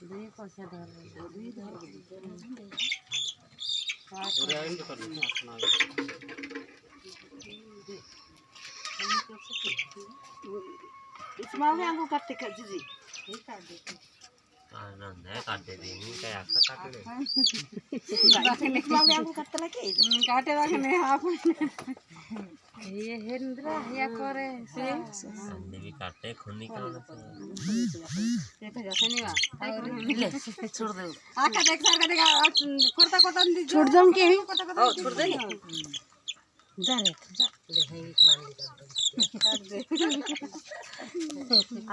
দুই পয়সা ধরে দুই ধরে इसमें आंगू काटते का जी এই কাট দে आनंद है काटे देनी का ऐसा काटे ले इसमें आंगू काटते लगे काटे रखने आप ये हेंद्रा या करे से अंडे भी काटे खूनी का होना ये तो जैसे नहीं बा ले छोड़ दे आका देख सर का देख कोता कोता दी छोड़ दम के ओ छोड़ दे जा रे जा ले है एक मान ली काट दे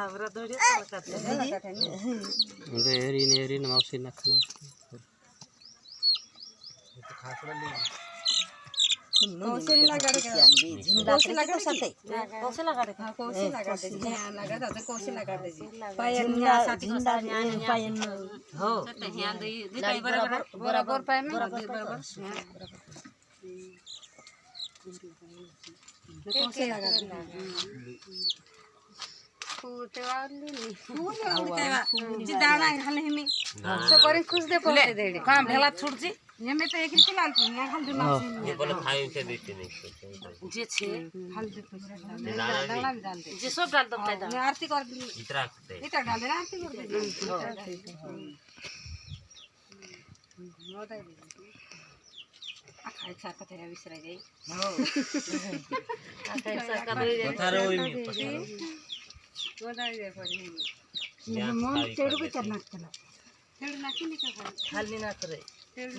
आवरा दौड़े काटते रेरी नमासी नखना तो खास वाली कौशल लगा दे कौशल लगा साथे कौशल लगा दे हां कौशल लगा दे हां लगा दे कौशल लगा दे पायन साथी को साथ पायन हो तो यहां दे पाई बराबर बराबर पाए में बराबर कौशल लगा दे फूटे वाली जी दाना खाले हमें सो करे खुश दे पड़ते दे काम भेला छूट जी ये में तो एक ही लाल थी यहां खाली लाल ये बोले खाई से देते नहीं जे छे हल्दी तो दाना भी डाल दे जे सब डाल दो फायदा मैं आरती कर दी इतना करते इतना डाल दे आरती कर दे आखा एक साथ तेरा विसरा गई हो आका ऐसा का दे पत्थर होई में गोदा दे पड़ी मन तेरू भी करना चला तेरू ना की निका हाल नहीं ना करे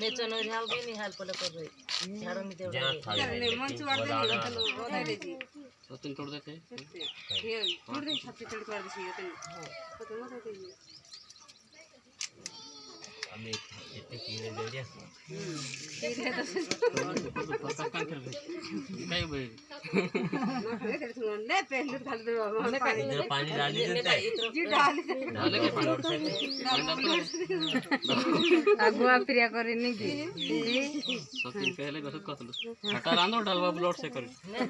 नेचन और हाल भी नहीं हाल पले कर रही झाड़ू नहीं देवड़ा ले मन चुवाड़ दे चलो गोदा दे जी तो तुम तोड़ देते ये छोड़ दे छत्ते चढ़ कर दे ये तो गोदा दे हमें इतने कीड़े दे दिया काय भाई ले पहले डाल दे इधर पानी डाल देते जी डाल डाले के पानी से अगुआ प्रिया करे नहीं की सचिन पहले गसत कसलो हटा रांदो डालवा ब्लड से कर नहीं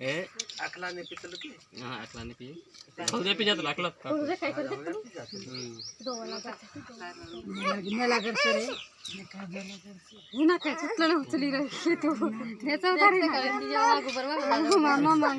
ए अकला ने पितलो की हां अकला ने पी खुद पी जात अकला मेला कर सरे ना काय चटलं उचली रे तो याचा उतारी ना मामा मामा